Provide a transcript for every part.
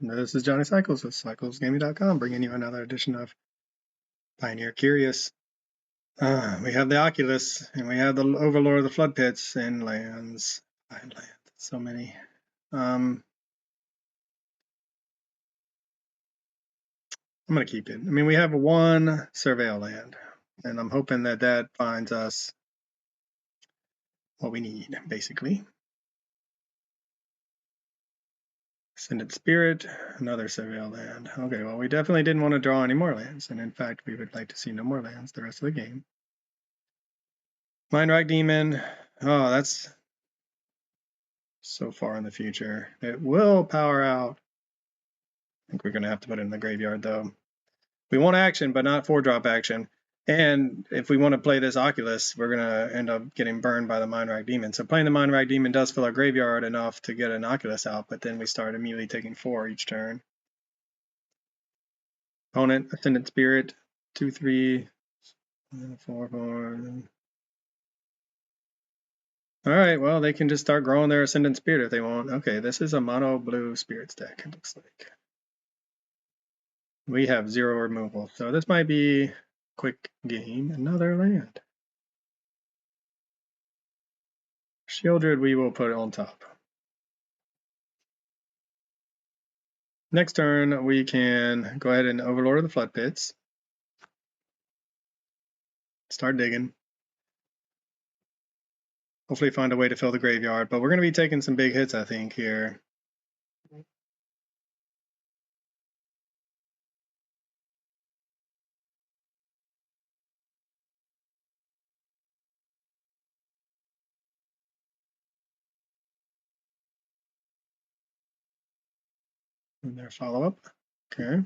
This is Johnny Cycles with CyclesGaming.com, bringing you another edition of Pioneer Curious. We have the Oculus, and we have the Overlord of the Flood Pits and lands. So many. I'm going to keep it. I mean, we have one Surveil land, and I'm hoping that that finds us what we need, basically. Ascended Spirit, another Surveil land. Okay, well, we definitely didn't want to draw any more lands, and in fact, we would like to see no more lands the rest of the game. Mindwrack Demon. Oh, that's so far in the future. It will power out. I think we're going to have to put it in the graveyard, though. We want action, but not 4-drop action. And if we want to play this Oculus, we're going to end up getting burned by the Mindwrack Demon. So playing the Mindwrack Demon does fill our graveyard enough to get an Oculus out, but then we start immediately taking 4 each turn. Opponent, Ascendant Spirit, 2/3, 4/4. All right, well, they can just start growing their Ascendant Spirit if they want. Okay, this is a mono blue Spirits deck, it looks like. We have 0 removal, so this might be a quick game. Another land. Shieldred we will put on top. Next turn we can go ahead and Overlord of the Flood Pits. Start digging. Hopefully find a way to fill the graveyard, but we're going to be taking some big hits, I think, here. And their follow-up. Okay.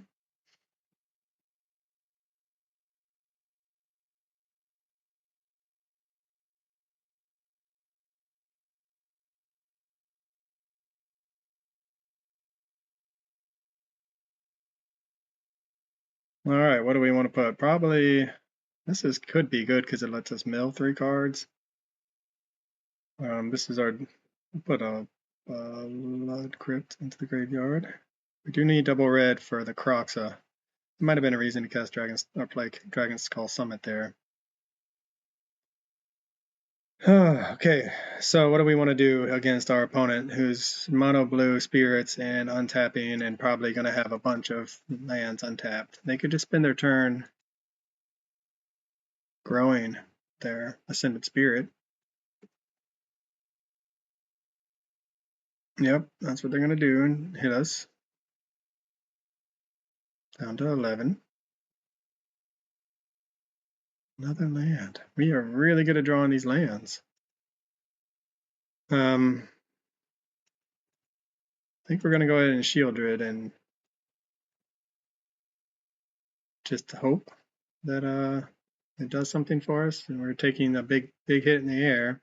All right, what do we want to put? Probably this could be good because it lets us mill 3 cards. This is our put a Blood Crypt into the graveyard. We do need double red for the Croxa. It might have been a reason to cast Dragon's or play Dragon's Call Summit there. Okay, so what do we want to do against our opponent who's mono blue spirits and untapping and probably going to have a bunch of lands untapped? They could just spend their turn growing their Ascendant Spirit. Yep, that's what they're going to do and hit us. Down to 11. Another land. We are really good at drawing these lands. I think we're going to go ahead and Shieldred and just hope that it does something for us. And we're taking a big hit in the air.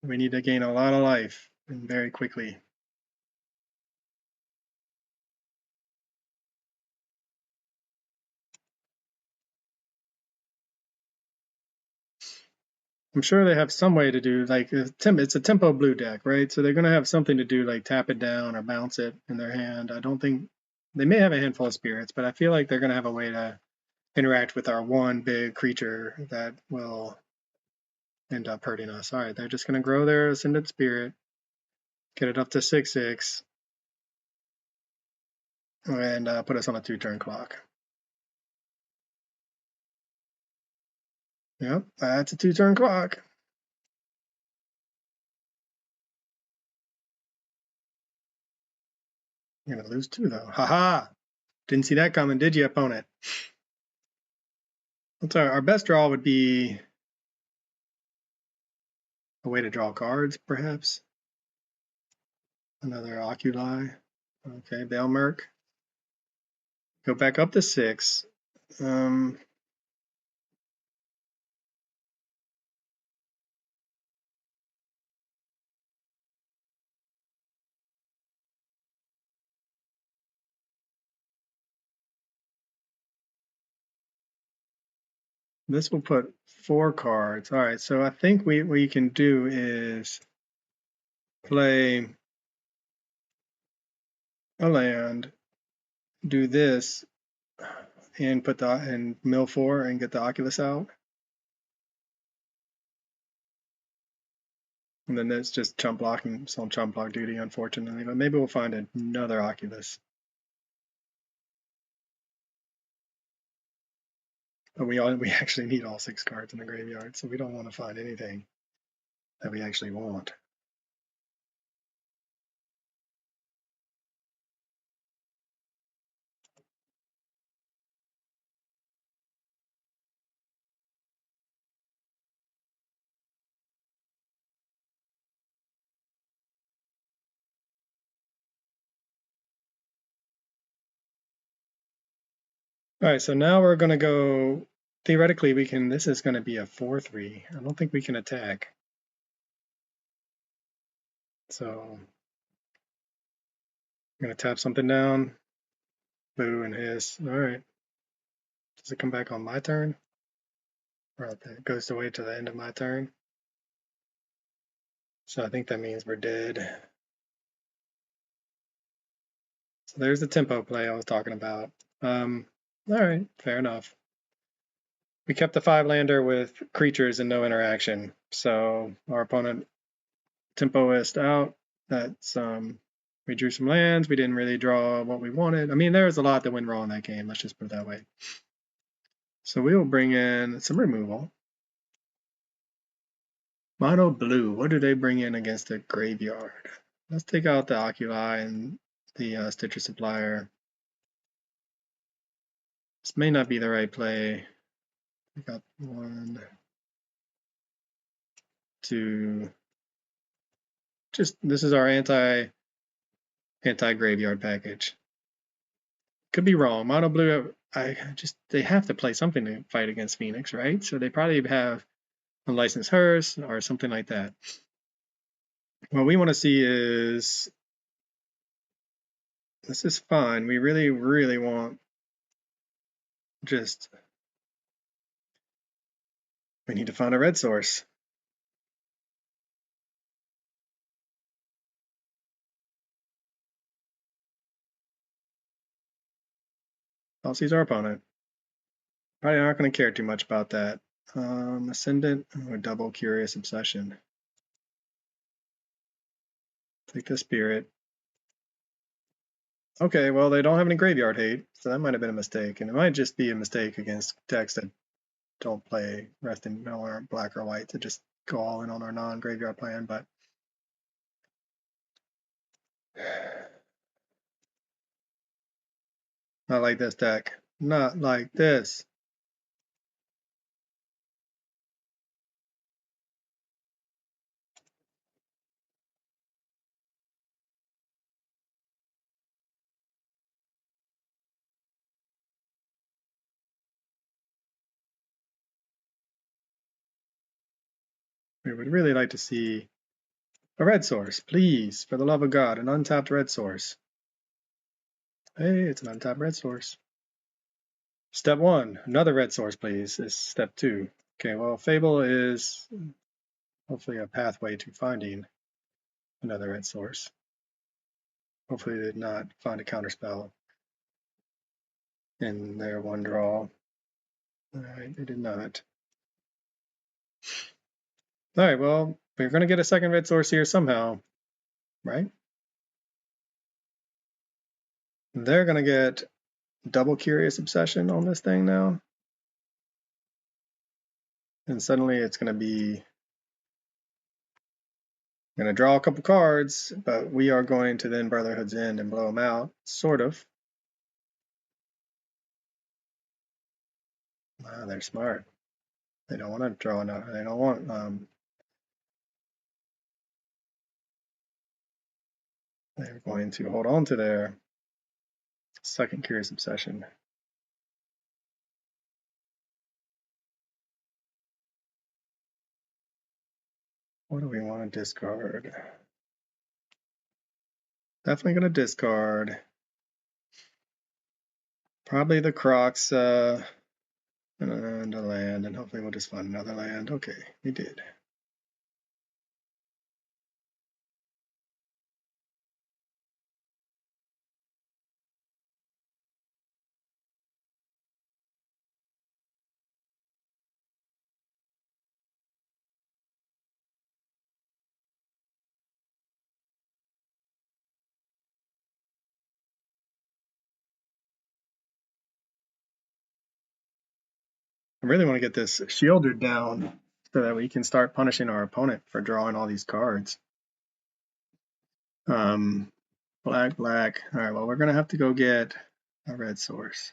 We need to gain a lot of life and very quickly. I'm sure they have some way to do, like, it's a tempo blue deck, right? So they're going to have something to do, like tap it down or bounce it in their hand. I don't think, they may have a handful of spirits, but I feel like they're going to have a way to interact with our one big creature that will end up hurting us. All right, they're just going to grow their Ascendant Spirit, get it up to 6/6, and put us on a 2-turn clock. Yep, that's a 2-turn clock. You're going to lose 2, though. Haha! Didn't see that coming, did you, opponent? What's our best draw would be a way to draw cards, perhaps. Another Oculi. Okay, Baelmerk. Go back up to 6. This will put 4 cards. All right, so I think what we can do is play a land, do this, and put the and mill 4 and get the Oculus out. And then it's just chump blocking, some chump block duty, unfortunately. But maybe we'll find another Oculus. But we actually need all 6 cards in the graveyard, so we don't want to find anything that we actually want. All right, so now we're going to go, theoretically we can, this is going to be a 4/3. I don't think we can attack. So I'm going to tap something down, boo and hiss. All right. Does it come back on my turn? Or it goes away to the end of my turn? So I think that means we're dead. So there's the tempo play I was talking about. All right, fair enough. We kept the 5-lander with creatures and no interaction. So our opponent tempoist out. That's we drew some lands. We didn't really draw what we wanted. I mean, there was a lot that went wrong in that game. Let's just put it that way. So we will bring in some removal. Mono blue. What do they bring in against the graveyard? Let's take out the Oculi and the Stitcher Supplier. This may not be the right play. We got 1, 2. Just this is our anti-graveyard package. Could be wrong. Mono blue. They have to play something to fight against Phoenix, right? So they probably have Unlicensed Hearse or something like that. What we want to see is this is fine. We really, really want just we need to find a red source. Elsie's our opponent. Probably not going to care too much about that. Ascendant or double Curious Obsession. Take the Spirit. Okay, well, they don't have any graveyard hate, so that might have been a mistake. And it might just be a mistake against decks that don't play Resting or black or white to just go all in on our non-graveyard plan, but not like this deck. Not like this. We would really like to see a red source, please, for the love of God, an untapped red source. Hey, it's an untapped red source. Step 1, another red source, please, is step 2. Okay, well, Fable is hopefully a pathway to finding another red source. Hopefully they did not find a counterspell in their one draw. Alright, they did not. Alright, well, we're going to get a second red source here somehow, right? They're going to get double Curious Obsession on this thing now. And suddenly it's going to be, going to draw a couple cards, but we are going to then Brotherhood's End and blow them out, sort of. They're smart. They don't want to draw enough. They don't want they're going to hold on to their second Curious Obsession. What do we want to discard? Definitely going to discard. Probably the Crocs and a land, and hopefully we'll just find another land. Okay, we did. I really want to get this shielded down so that we can start punishing our opponent for drawing all these cards. Black, black. All right, well, we're going to have to go get a red source.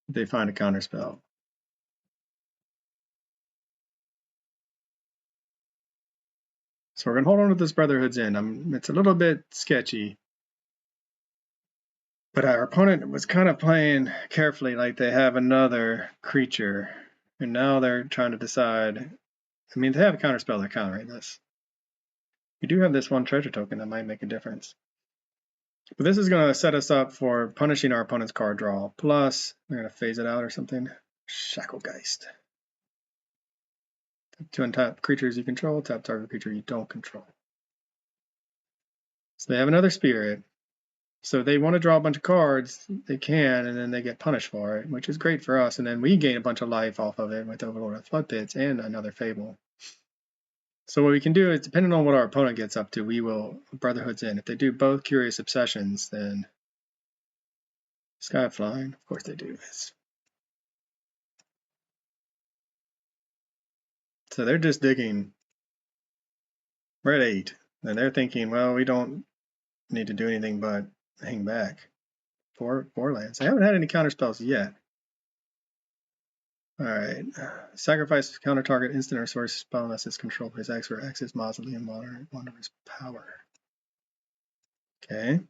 They find a counterspell. So we're going to hold on to this Brotherhood's End. It's a little bit sketchy. But our opponent was kind of playing carefully, like they have another creature. And now they're trying to decide. I mean, they have a counterspell that countering this. We do have this one treasure token that might make a difference. But this is going to set us up for punishing our opponent's card draw. Plus, we're going to phase it out or something. Shacklegeist. To untap creatures you control, tap target creature you don't control. So they have another spirit. So they want to draw a bunch of cards, they can, and then they get punished for it, which is great for us. And then we gain a bunch of life off of it with Overlord of Flood Pits and another Fable. So what we can do is, depending on what our opponent gets up to, we will Brotherhood's End. If they do both Curious Obsessions, then Sky Flying, of course they do this. So they're just digging. We're at 8, and they're thinking, well, we don't need to do anything but hang back. 4 lands. I haven't had any counterspells yet. Alright. Sacrifice counter target instant or source spell unless it's controlled by his X or X is Mausoleum Wanderer's power. Okay.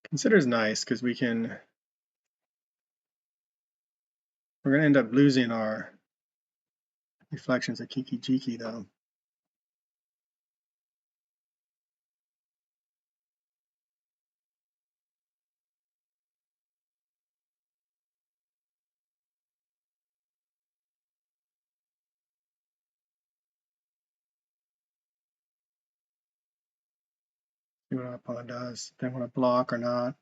Consider's nice because we're gonna end up losing our reflections of Kiki Jiki though. See what our opponent does. If they want to block or not.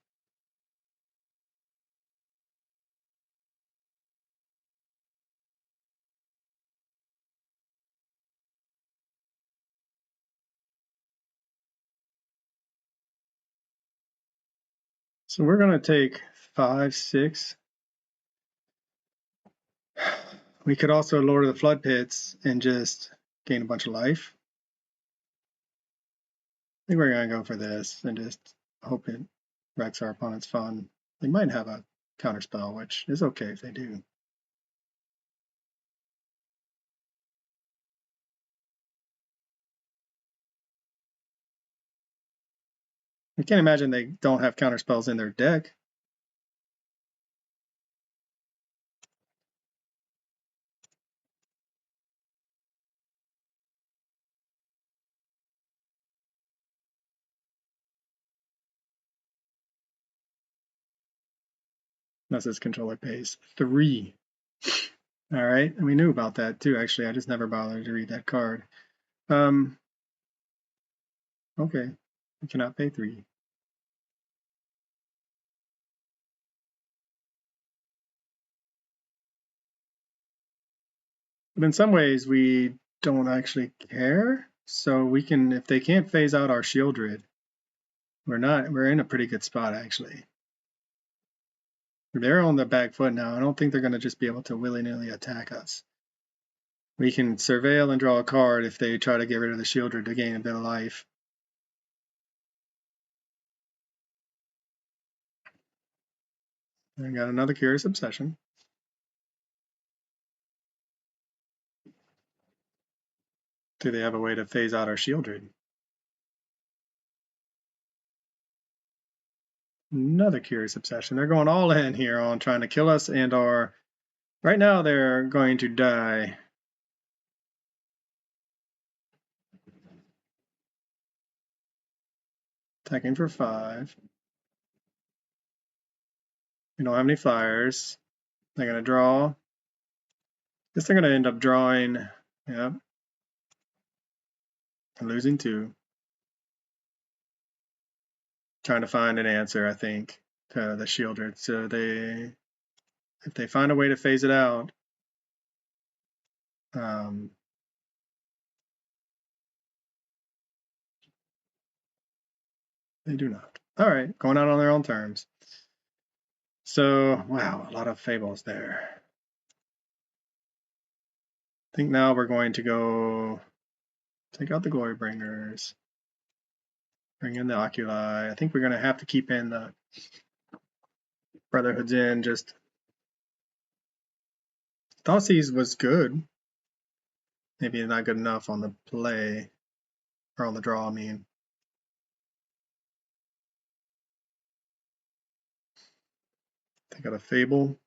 So we're gonna take 5, 6. We could also Lord of the Flood Pits and just gain a bunch of life. I think we're gonna go for this and just hope it wrecks our opponent's fun. They might have a counterspell, which is okay if they do. I can't imagine they don't have counterspells in their deck. Unless his controller pays 3. All right, and we knew about that too, actually. I just never bothered to read that card. Okay, we cannot pay 3. But in some ways, we don't actually care. So we can, if they can't phase out our Shieldred, we're in a pretty good spot, actually. They're on the back foot now. I don't think they're going to just be able to willy-nilly attack us. We can surveil and draw a card if they try to get rid of the Shieldred to gain a bit of life. I got another Curious Obsession. Do they have a way to phase out our Shieldred? Another Curious Obsession. They're going all in here on trying to kill us and our... Right now they're going to die. Attacking for 5. We don't have any flyers. They're going to draw. Guess they're going to end up drawing. Yep. And losing 2. Trying to find an answer, I think, to the Shieldred. So if they find a way to phase it out, They do not. All right, going out on their own terms. So, wow, a lot of fables there. I think now we're going to go take out the Glory Bringers, bring in the Oculi. I think we're going to have to keep in the Brotherhoods in. Just Thoughtseize was good. Maybe not good enough on the play, or on the draw, I mean. Take out a Fable.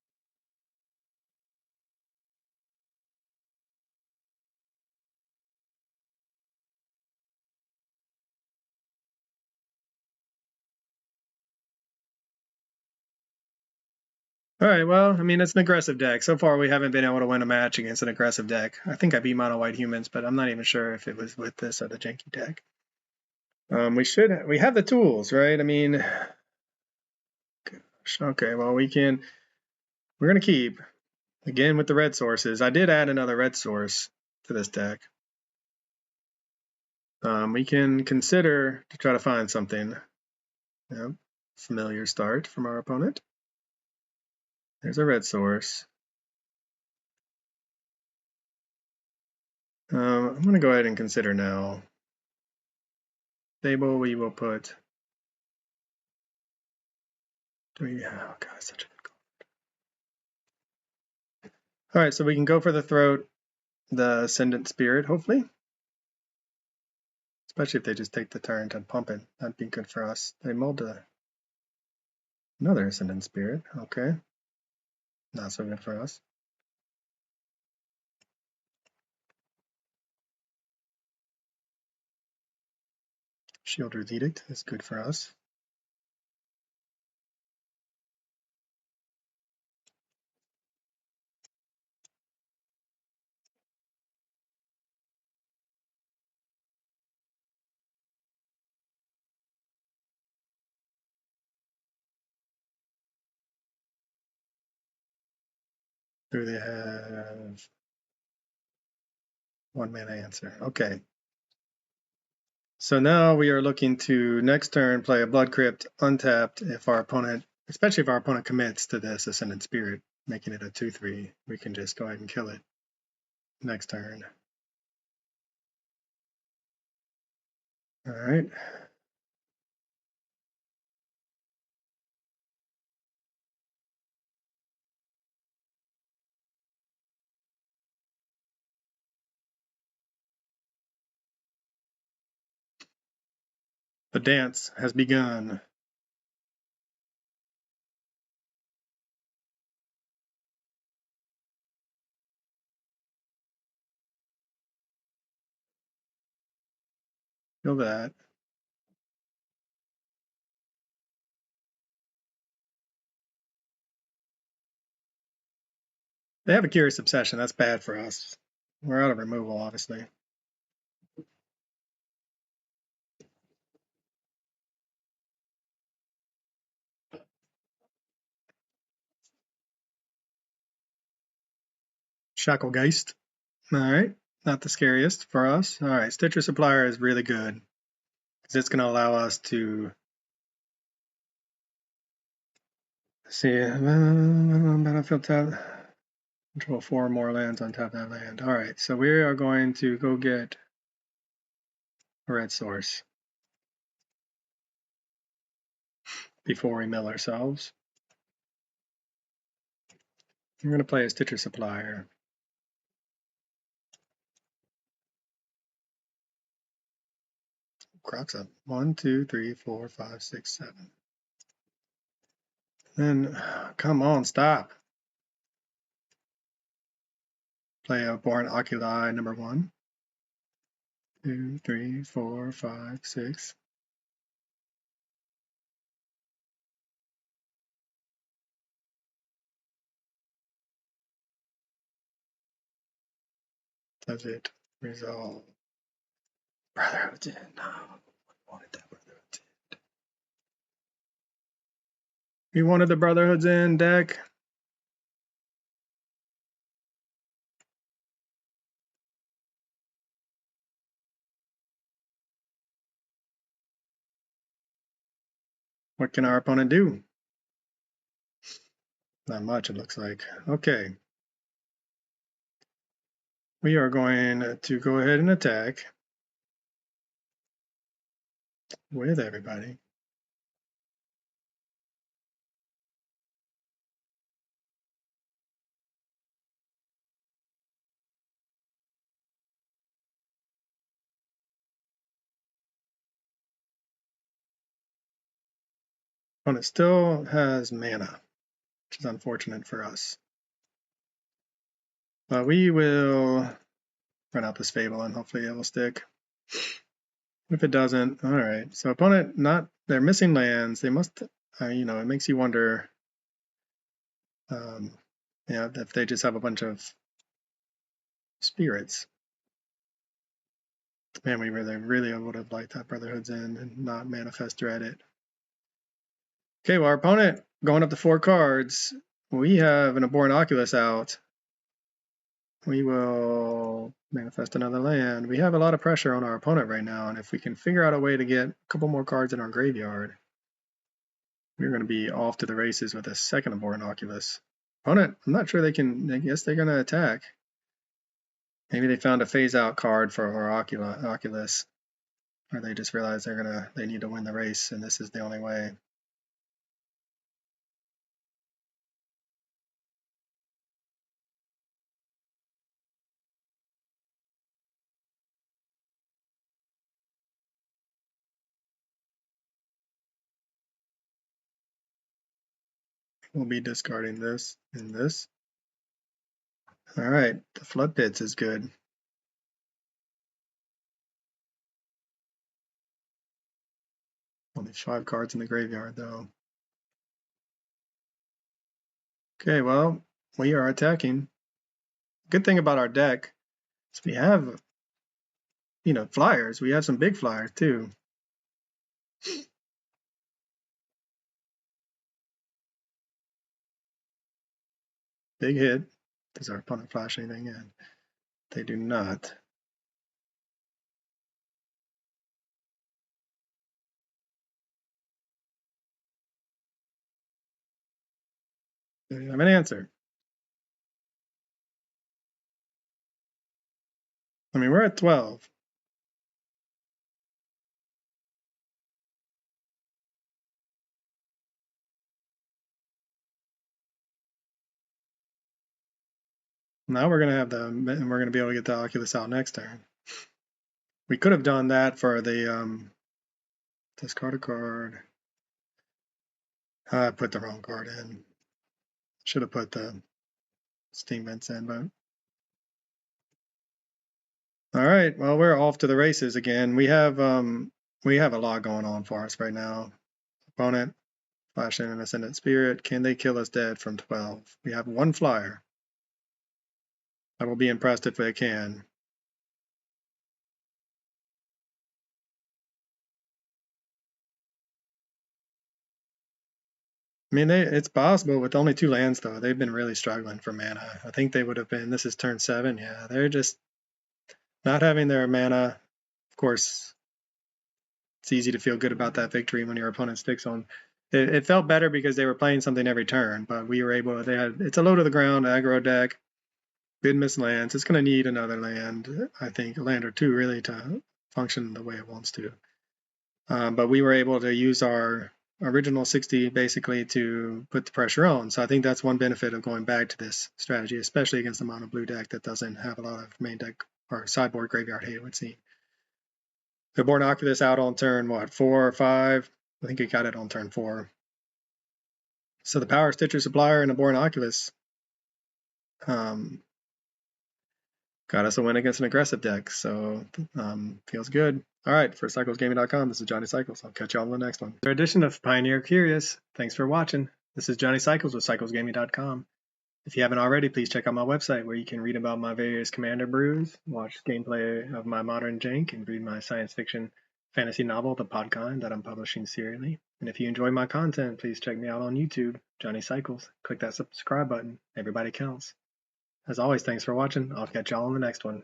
All right, well, I mean, it's an aggressive deck. So far, we haven't been able to win a match against an aggressive deck. I think I beat Mono White Humans, but I'm not even sure if it was with this or the janky deck. We have the tools, right? I mean, gosh, okay, well, we're going to keep, again, with the red sources. I did add another red source to this deck. We can consider to try to find something. Yep. Familiar start from our opponent. There's a red source. I'm going to go ahead and consider now. Fable, we will put. Oh God, such a good card. All right, so we can go for the throat, the Ascendant Spirit, hopefully. Especially if they just take the turn to pump it. That'd be good for us. They mulled another Ascendant Spirit. Okay. Not so good for us. Shielder's Edict is good for us. Do they have 1-mana answer? Okay. So now we are looking to next turn play a Blood Crypt untapped if our opponent, especially if our opponent commits to this Ascendant Spirit, making it a 2/3, we can just go ahead and kill it next turn. All right. The dance has begun. Feel that. They have a Curious Obsession. That's bad for us. We're out of removal, obviously. Shacklegeist. All right. Not the scariest for us. All right. Stitcher Supplier is really good because it's going to allow us to see battlefield tab. Control 4 more lands on top of that land. All right. So we are going to go get a red source before we mill ourselves. We're going to play a Stitcher Supplier. Crocs up. 1, 2, 3, 4, 5, 6, 7. Then, come on, stop. Play a Born Oculi number 1, 2, 3, 4, 5, 6. Does it resolve? Brotherhood's in. No, we wanted that Brotherhood's in. We wanted the Brotherhood's in deck. What can our opponent do? Not much, it looks like. Okay. We are going to go ahead and attack with everybody. Opponent still has mana, which is unfortunate for us. But we will run out this Fable and hopefully it will stick. If it doesn't, all right. So opponent they're missing lands. They must, it makes you wonder, if they just have a bunch of spirits. Man, we really would have liked that Brotherhood's End and not Manifest Dread it. Okay, well, our opponent going up to 4 cards. We have an Abhorrent Oculus out. We will manifest another land. We have a lot of pressure on our opponent right now, and if we can figure out a way to get a couple more cards in our graveyard, we're going to be off to the races with a second Abhorrent Oculus. Opponent, I'm not sure they can. I guess they're going to attack. Maybe they found a phase-out card for our Oculus, or they just realized they need to win the race, and this is the only way. We'll be discarding this and this. All right, the Flood Pits is good. Only 5 cards in the graveyard, though. Okay, well, we are attacking. Good thing about our deck is we have, flyers. We have some big flyers, too. Big hit. Does our opponent flash anything in? They do not. They have an answer. I mean, we're at 12. Now we're going to be able to get the Oculus out next turn. We could have done that for the discard a card. I put the wrong card in. Should have put the Steam Vents in, but all right. Well, we're off to the races again. We have a lot going on for us right now. Opponent, Flash in an Ascendant Spirit. Can they kill us dead from 12? We have 1 flyer. I will be impressed if they can. I mean, it's possible with only 2 lands, though. They've been really struggling for mana. I think they would have been, this is turn 7. Yeah, they're just not having their mana. Of course, it's easy to feel good about that victory when your opponent sticks on. It felt better because they were playing something every turn, but we were able, it's a low to the ground aggro deck. Good miss lands. It's going to need another land, I think, a land or 2 really to function the way it wants to. But we were able to use our original 60 basically to put the pressure on. So I think that's one benefit of going back to this strategy, especially against the mono blue deck that doesn't have a lot of main deck or sideboard graveyard hate, it would seem. The Abhorrent Oculus out on turn, 4 or 5? I think it got it on turn 4. So the Power Stitcher Supplier and Abhorrent Oculus got us a win against an aggressive deck, so feels good. All right, for CyclesGaming.com, this is Johnny Cycles. I'll catch you all in the next one. Another edition of Pioneer Curious. Thanks for watching. This is Johnny Cycles with CyclesGaming.com. If you haven't already, please check out my website where you can read about my various Commander brews, watch gameplay of my modern jank, and read my science fiction fantasy novel, The Podkind, that I'm publishing serially. And if you enjoy my content, please check me out on YouTube, Johnny Cycles. Click that subscribe button. Everybody counts. As always, thanks for watching. I'll catch y'all on the next one.